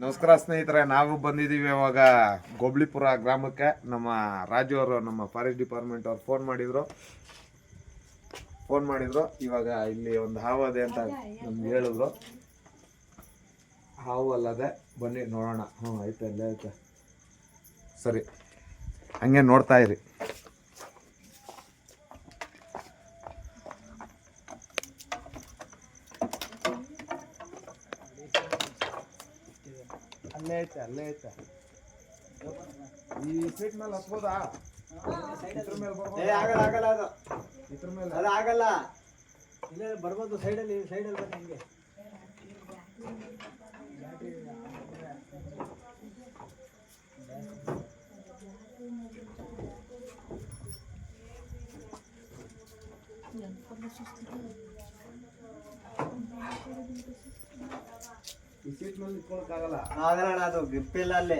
ನಮಸ್ಕಾರ ಸ್ನೇಹಿತರೆ, ನಾವು ಬಂದಿದ್ದೀವಿ ಇವಾಗ ಗೋಬ್ಳಿಪುರ ಗ್ರಾಮಕ್ಕೆ. ನಮ್ಮ ರಾಜು ಅವರು, ನಮ್ಮ ಫಾರೆಸ್ಟ್ ಡಿಪಾರ್ಟ್ಮೆಂಟ್ ಅವ್ರು ಫೋನ್ ಮಾಡಿದ್ರು. ಇವಾಗ ಇಲ್ಲಿ ಒಂದು ಹಾವು ಅದೇ ಅಂತ ನಮ್ಗೆ ಹೇಳಿದ್ರು. ಹಾವು ಅಲ್ಲದೆ ಬನ್ನಿ ನೋಡೋಣ. ಐತೆ, ಅಲ್ಲೇ ಐತೆ. ಸರಿ, ಹಂಗೆ ನೋಡ್ತಾ ಇರಿ. ಅಲ್ಲೇ ಐತೆ. ಈ ಸೀಟ್ ಮೇಲೆ ಹತ್ಬೋದಾ? ಇದ್ರ ಮೇಲೆ ಆಗಲ್ಲ. ಇಲ್ಲೇ ಬರ್ಬೋದು. ಸೈಡಲ್ಲಿ ಬನ್ನಿ. ಹಿಂಗೆ ಈ ಸೀಟ್ ಮೇಲೆ ನಿಂತ್ಕೊಳಕ್ಕಾಗಲ್ಲ. ಆಗಲ್ಲ, ಅದು ಗ್ರಿಪ್ ಇಲ್ಲ. ಅಲ್ಲಿ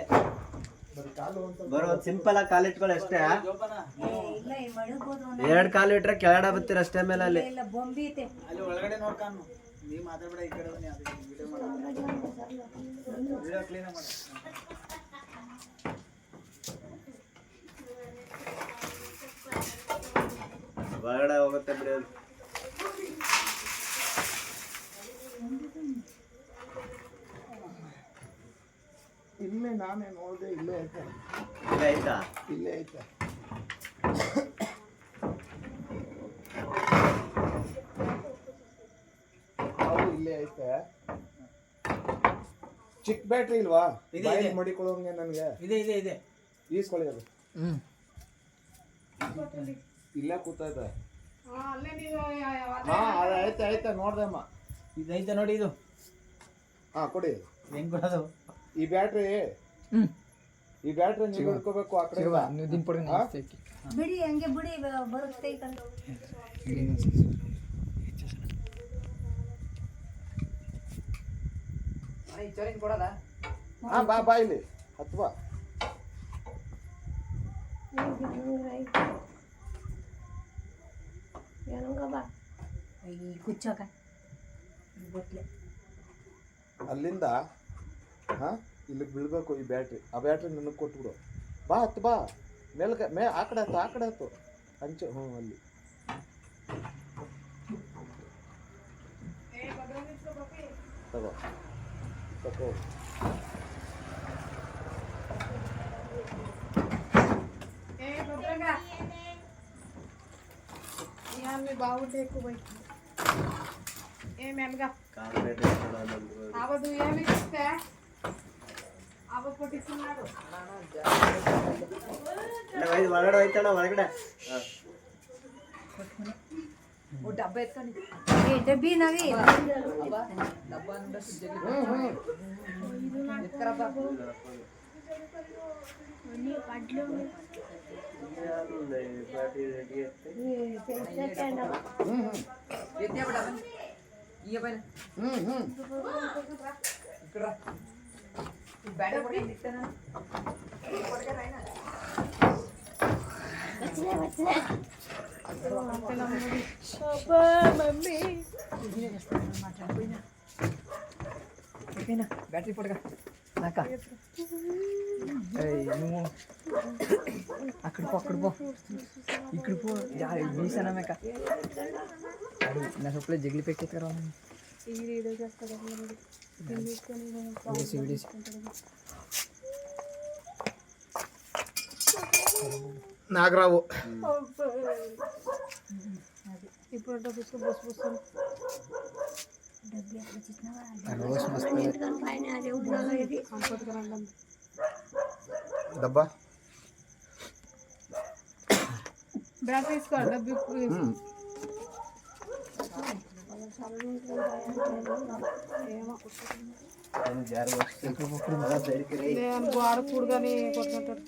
ಬರೋದು ಸಿಂಪಲ್ ಆಗಿ ಕಾಲು ಇಟ್ಕೊಳ್ಳಿ ಅಷ್ಟೇ. 2 ಕಾಲು ಇಟ್ರೆ ಕೆಳಗಡೆ ಬರ್ತೀರ ಅಷ್ಟೇ. ಮೇಲೆ ಅಲ್ಲಿ ಒಳಗಡೆ ನೋಡ್ಕೊಂಡು ನೀವು ಮಾತಾಡ್ಬೇಡ. ಈ ಕಡೆ ಬನ್ನಿ. ವಿಡಿಯೋ ಕ್ಲೀನ್ ಮಾಡಿ. ಒಳಗಡೆ ಹೋಗುತ್ತೆ ಬಿಡಿ. ಇಲ್ಲೇ ನಾನೇ ನೋಡಿದೆ. ಇಲ್ಲೇ ಐತೆ. ಇಲ್ಲೇ ಐತೆ. ಇಲ್ಲೇ ಐತೆ. ಚಿಕ್ಕ ಬ್ಯಾಟ್ರಿ ಇಲ್ವಾ? ಮಡಿಕೊಳ್ಳೋಂಗೆ ನನಗೆ ಇದೆ. ಈಸ್ಕೊಳ್ಳಿ. ಅದು ಇಲ್ಲೇ ಕೂತೈತೆ. ಐತೆ ನೋಡ್ದಮ್ಮ. ಇದೈತೆ ನೋಡಿ. ಇದು ಕೊಡಿ. ಹೆಂಗ್ ಕೊಡೋದು? ಈ ಬ್ಯಾಟ್ರಿ ನೀವು ಹಿಡ್ಕೋಬೇಕು. ಆ ಕಡೆ ಬಿಡಿ, ಹಂಗೆ ಬಿಡಿ, ಬರುತ್ತೆ. ಕೊಡೋದ? ಬಾ ಇಲ್ಲಿ ಹತ್ವಾ. ಕುಚ್ಚೋಕ ಅಲ್ಲಿಂದ ಇಲ್ಲಿಗೆ ಬೀಳ್ಬೇಕು ಈ ಬ್ಯಾಟ್ರಿ. ಆ ಬ್ಯಾಟ್ರಿ ನನಗೆ ಕೊಟ್ಬಿಡು. ಬಾ ಹತ್ತು, ಬಾ ಮೇಲ್ಗೆ. ಆ ಕಡೆ ಹತ್ತು ಹಂಚು. ಅಲ್ಲಿ ತಗೋ. बाबू देखो भाई ए मैनगा आवदु ఏమి ఇస్తే ఆవ పొట్టిస్తున్నాడు ಇಲ್ಲ ಒಳಗಡೆ ಹೋಯ್ತಣ್ಣ. ಒಳಗಡೆ ಓ ಡಬ್ಬ ಎತ್ಕೊಂಡು. ಏ ಡಬ್ಬಿ ನವಿ ಡಬ್ಬ ಅಂದಷ್ಟು ಜಗ್ಗಿ ಇದು ಎತ್ಕರಪ್ಪ. ನೀ ಕಡ್ಲು ಪಾರ್ಟಿ ರೆಡಿ ಐತೆ. ಎತ್ತೆ ಬಿಡ ಬನ್ನಿ. ಈಗ ಬನ್ನಿ. ఇక్కడ బ్యాట పడి నిక్తనా పడక రాయినా వచ్చే అబ్బా మమ్మీ మాట్లాడిపోయినా ఓకేనా? బ్యాటరీ పడక నాక. నువ్వు అక్కడ పో ఇక్కడ పో. వీసానా మేక నా సొప్పులో జగిలి పెట్టేస్తారా? నాగరావు ఇప్పుడు బుస్ డబ్బా బ్యాగ్ తీసుకో. డబ్బు ఆడకూడదు కానీ కొట్టుకుంటారు.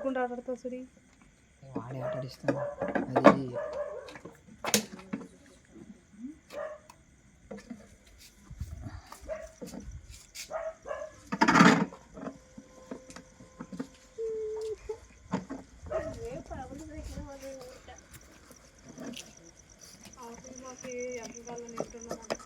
గుండు ఆడతావు సరి. వాడే ఆట ఆడిస్తాను. అది ఎంతకాలం నేర్చుకున్నాను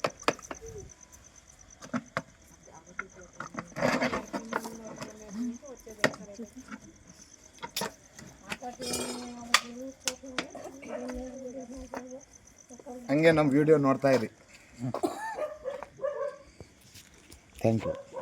ಹಂಗೆ ನಮ್ಮ ವಿಡಿಯೋ ನೋಡ್ತಾ ಇರಿ ಥ್ಯಾಂಕ್ ಯು